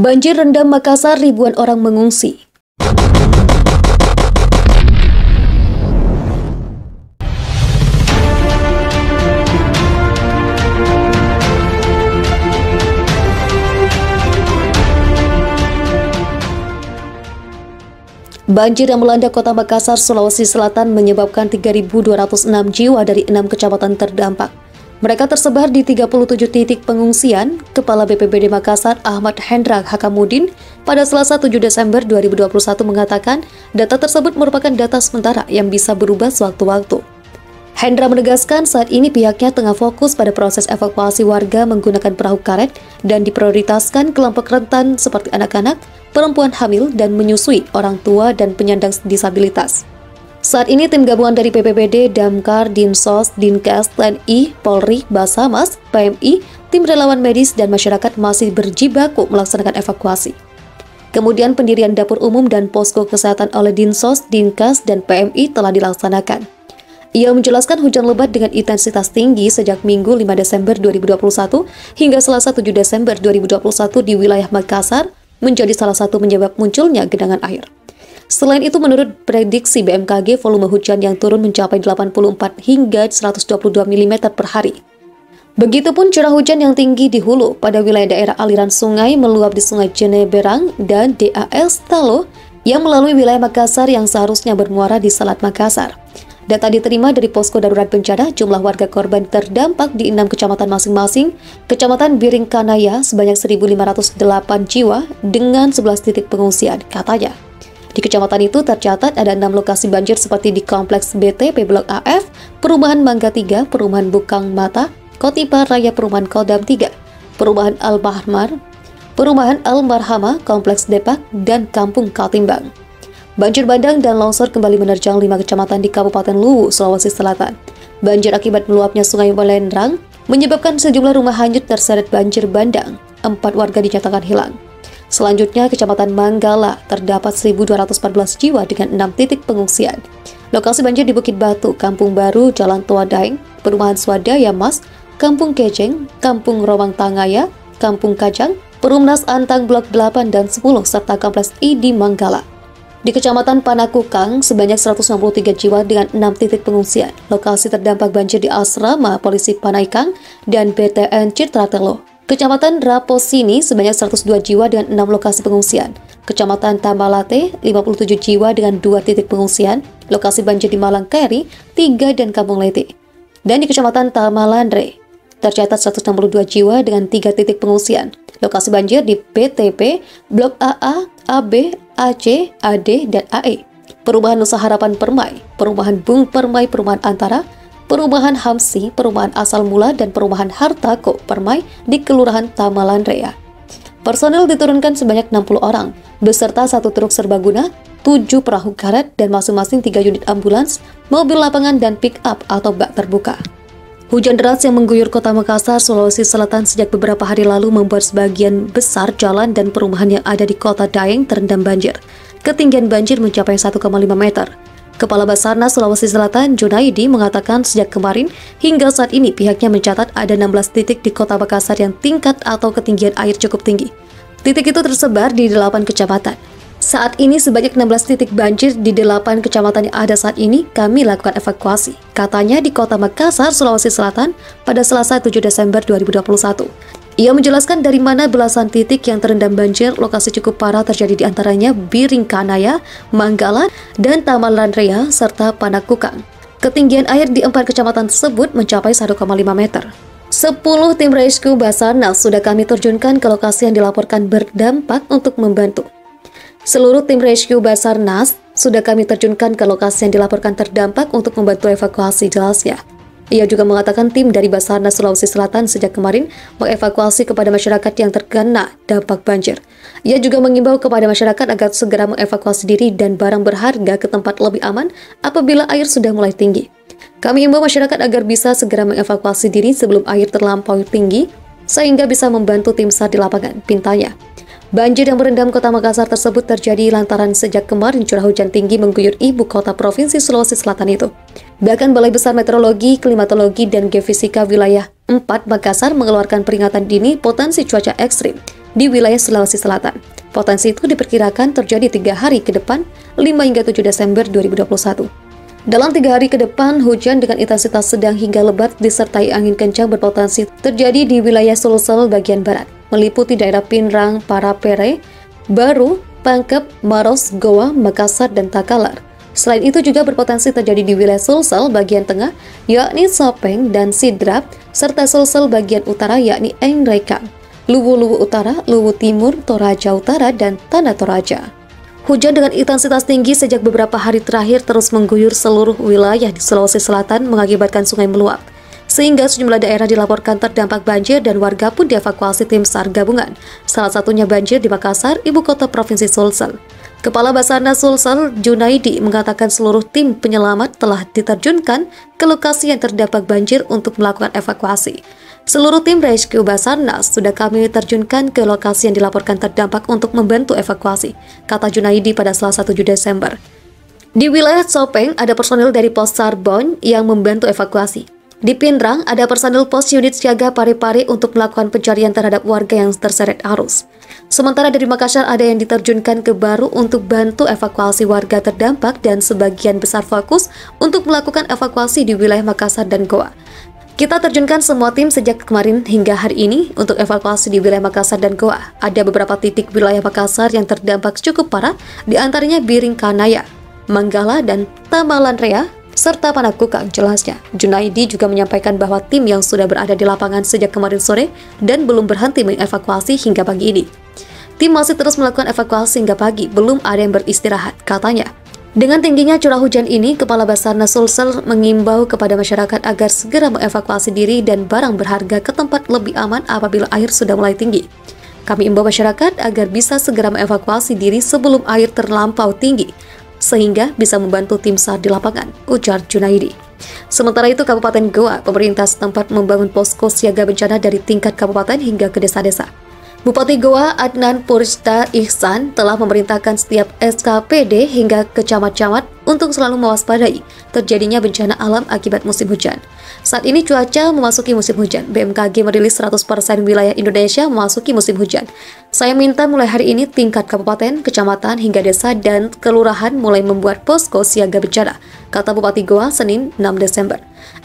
Banjir rendam Makassar, ribuan orang mengungsi. Banjir yang melanda kota Makassar, Sulawesi Selatan menyebabkan 3.206 jiwa dari 6 kecamatan terdampak. Mereka tersebar di 37 titik pengungsian. Kepala BPBD Makassar, Ahmad Hendra Hakamudin, pada Selasa 7 Desember 2021 mengatakan data tersebut merupakan data sementara yang bisa berubah sewaktu-waktu. Hendra menegaskan saat ini pihaknya tengah fokus pada proses evakuasi warga menggunakan perahu karet dan diprioritaskan kelompok rentan seperti anak-anak, perempuan hamil, dan menyusui, orang tua, dan penyandang disabilitas. Saat ini tim gabungan dari BPBD, Damkar, Dinsos, Dinkes, TNI, Polri, Basarnas, PMI, tim relawan medis, dan masyarakat masih berjibaku melaksanakan evakuasi. Kemudian pendirian dapur umum dan posko kesehatan oleh Dinsos, Dinkes, dan PMI telah dilaksanakan. Ia menjelaskan hujan lebat dengan intensitas tinggi sejak Minggu 5 Desember 2021 hingga Selasa 7 Desember 2021 di wilayah Makassar menjadi salah satu penyebab munculnya genangan air. Selain itu, menurut prediksi BMKG, volume hujan yang turun mencapai 84 hingga 122 mm per hari. Begitupun curah hujan yang tinggi di hulu pada wilayah daerah aliran sungai meluap di Sungai Jeneberang dan DAS Talo yang melalui wilayah Makassar yang seharusnya bermuara di Selat Makassar. Data diterima dari Posko Darurat Bencana, jumlah warga korban terdampak di 6 kecamatan masing-masing. Kecamatan Biringkanaya sebanyak 1.508 jiwa dengan 11 titik pengungsian, katanya. Di kecamatan itu tercatat ada 6 lokasi banjir seperti di Kompleks BTP Blok AF, Perumahan Mangga 3, Perumahan Bukang Mata, Kotipa Raya Perumahan Kodam 3, Perumahan Al-Marhama, Kompleks Depak, dan Kampung Katimbang. Banjir bandang dan longsor kembali menerjang 5 kecamatan di Kabupaten Luwu, Sulawesi Selatan. Banjir akibat meluapnya Sungai Melendrang menyebabkan sejumlah rumah hanyut terseret banjir bandang. 4 warga dinyatakan hilang. Selanjutnya, Kecamatan Manggala terdapat 1.214 jiwa dengan 6 titik pengungsian. Lokasi banjir di Bukit Batu, Kampung Baru, Jalan Tua Daeng, Perumahan Swadaya Mas, Kampung Kejeng, Kampung Romang Tangaya, Kampung Kajang, Perumnas Antang Blok 8 dan 10, serta Kompleks ID Manggala. Di Kecamatan Panakukang, sebanyak 163 jiwa dengan 6 titik pengungsian. Lokasi terdampak banjir di Asrama Polisi Panaikang dan BTN Citratelo. Kecamatan Raposini, sebanyak 102 jiwa dengan 6 lokasi pengungsian. Kecamatan Tambalate, 57 jiwa dengan 2 titik pengungsian. Lokasi banjir di Malangkeri, 3 dan Kampung Lete. Dan di Kecamatan Tamalandre, tercatat 162 jiwa dengan 3 titik pengungsian. Lokasi banjir di PTP, Blok AA, AB, AC, AD, dan AE. Perumahan Nusa Harapan Permai, Perumahan Bung Permai, Perumahan Antara, Perumahan Hamsi, Perumahan Asal Mula, dan Perumahan Hartako Permai di Kelurahan Tamalandrea. Personel diturunkan sebanyak 60 orang, beserta 1 truk serbaguna, 7 perahu karet, dan masing-masing 3 unit ambulans, mobil lapangan, dan pick-up atau bak terbuka. Hujan deras yang mengguyur kota Makassar, Sulawesi Selatan sejak beberapa hari lalu membuat sebagian besar jalan dan perumahan yang ada di kota Daeng terendam banjir. Ketinggian banjir mencapai 1,5 meter. Kepala Basarnas Sulawesi Selatan, Junaidi, mengatakan sejak kemarin hingga saat ini pihaknya mencatat ada 16 titik di kota Makassar yang tingkat atau ketinggian air cukup tinggi. Titik itu tersebar di 8 kecamatan. Saat ini sebanyak 16 titik banjir di 8 kecamatan yang ada saat ini kami lakukan evakuasi, katanya di kota Makassar, Sulawesi Selatan pada Selasa 7 Desember 2021. Ia menjelaskan dari mana belasan titik yang terendam banjir, lokasi cukup parah terjadi di antaranya Biringkanaya, Manggala, dan Tamalandrea, serta Panakukang. Ketinggian air di 4 kecamatan tersebut mencapai 1,5 meter. 10 tim rescue Basarnas sudah kami terjunkan ke lokasi yang dilaporkan berdampak untuk membantu. Seluruh tim rescue Basarnas sudah kami terjunkan ke lokasi yang dilaporkan terdampak untuk membantu evakuasi, jelasnya. Ia juga mengatakan tim dari Basarnas Sulawesi Selatan sejak kemarin mengevakuasi kepada masyarakat yang terkena dampak banjir. Ia juga mengimbau kepada masyarakat agar segera mengevakuasi diri dan barang berharga ke tempat lebih aman apabila air sudah mulai tinggi. Kami imbau masyarakat agar bisa segera mengevakuasi diri sebelum air terlampaui tinggi sehingga bisa membantu tim SAR di lapangan, pintanya. Banjir yang merendam kota Makassar tersebut terjadi lantaran sejak kemarin curah hujan tinggi mengguyur ibu kota Provinsi Sulawesi Selatan itu. Bahkan Balai Besar Meteorologi, Klimatologi, dan Geofisika Wilayah 4 Makassar mengeluarkan peringatan dini potensi cuaca ekstrim di wilayah Sulawesi Selatan. Potensi itu diperkirakan terjadi 3 hari ke depan, 5 hingga 7 Desember 2021. Dalam 3 hari ke depan, hujan dengan intensitas sedang hingga lebat disertai angin kencang berpotensi terjadi di wilayah Sulsel bagian barat, meliputi daerah Pinrang, Parapare, Baru, Pangkep, Maros, Goa, Makassar, dan Takalar. Selain itu juga berpotensi terjadi di wilayah Sulsel bagian tengah, yakni Sopeng dan Sidrap, serta Sulsel bagian utara yakni Engrekang, Luwu Utara, Luwu Timur, Toraja Utara, dan Tanah Toraja. Hujan dengan intensitas tinggi sejak beberapa hari terakhir terus mengguyur seluruh wilayah di Sulawesi Selatan mengakibatkan sungai meluap, sehingga sejumlah daerah dilaporkan terdampak banjir dan warga pun dievakuasi tim SAR gabungan. Salah satunya banjir di Makassar, ibu kota Provinsi Sulsel. Kepala Basarnas Sulsel, Junaidi, mengatakan seluruh tim penyelamat telah diterjunkan ke lokasi yang terdampak banjir untuk melakukan evakuasi. Seluruh tim rescue Basarnas sudah kami terjunkan ke lokasi yang dilaporkan terdampak untuk membantu evakuasi, kata Junaidi pada Selasa 7 Desember. Di wilayah Sopeng ada personil dari Pos Sarbon yang membantu evakuasi. Di Pinrang ada personil pos unit siaga Parepare untuk melakukan pencarian terhadap warga yang terseret arus. Sementara dari Makassar ada yang diterjunkan ke Baru untuk bantu evakuasi warga terdampak dan sebagian besar fokus untuk melakukan evakuasi di wilayah Makassar dan Goa. Kita terjunkan semua tim sejak kemarin hingga hari ini untuk evakuasi di wilayah Makassar dan Goa. Ada beberapa titik wilayah Makassar yang terdampak cukup parah, di antaranya Biringkanaya, Manggala, dan Tamalan Rea, serta Panakukang, jelasnya. Junaidi juga menyampaikan bahwa tim yang sudah berada di lapangan sejak kemarin sore dan belum berhenti mengevakuasi hingga pagi ini. Tim masih terus melakukan evakuasi hingga pagi, belum ada yang beristirahat, katanya. Dengan tingginya curah hujan ini, Kepala Basarnas Sulsel mengimbau kepada masyarakat agar segera mengevakuasi diri dan barang berharga ke tempat lebih aman apabila air sudah mulai tinggi. Kami imbau masyarakat agar bisa segera mengevakuasi diri sebelum air terlampau tinggi, sehingga bisa membantu tim SAR di lapangan, ujar Junaidi. Sementara itu, Kabupaten Goa, pemerintah setempat membangun posko siaga bencana dari tingkat kabupaten hingga ke desa-desa. Bupati Goa Adnan Purista Ihsan telah memerintahkan setiap SKPD hingga ke camat-camat untuk selalu mewaspadai terjadinya bencana alam akibat musim hujan. Saat ini cuaca memasuki musim hujan. BMKG merilis 100% wilayah Indonesia memasuki musim hujan. Saya minta mulai hari ini tingkat kabupaten, kecamatan, hingga desa dan kelurahan mulai membuat posko siaga bencana, kata Bupati Goa Senin 6 Desember.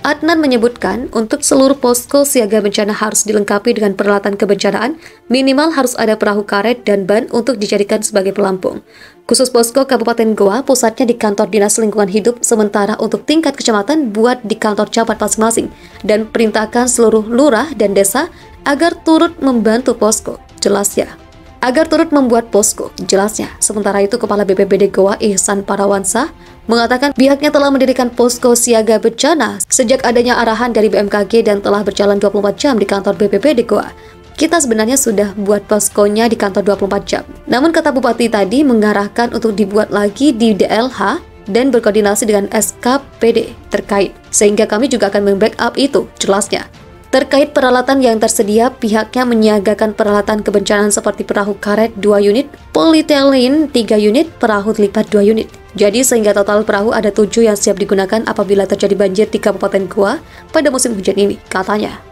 Adnan menyebutkan untuk seluruh posko siaga bencana harus dilengkapi dengan peralatan kebencanaan, minimal harus ada perahu karet dan ban untuk dijadikan sebagai pelampung. Khusus posko Kabupaten Goa, pusatnya di kantor Dinas Lingkungan Hidup, sementara untuk tingkat kecamatan buat di kantor camat masing-masing, dan perintahkan seluruh lurah dan desa agar turut membantu posko, jelasnya. Agar turut membuat posko, jelasnya. Sementara itu, Kepala BPBD Goa Ihsan Parawansa mengatakan pihaknya telah mendirikan posko siaga bencana sejak adanya arahan dari BMKG dan telah berjalan 24 jam di kantor BPBD Goa. Kita sebenarnya sudah buat poskonya di kantor 24 jam. Namun kata Bupati tadi mengarahkan untuk dibuat lagi di DLH dan berkoordinasi dengan SKPD terkait. Sehingga kami juga akan membackup itu, jelasnya. Terkait peralatan yang tersedia, pihaknya menyiagakan peralatan kebencanaan seperti perahu karet 2 unit, polietilin 3 unit, perahu lipat 2 unit. Jadi sehingga total perahu ada 7 yang siap digunakan apabila terjadi banjir di Kabupaten Goa pada musim hujan ini, katanya.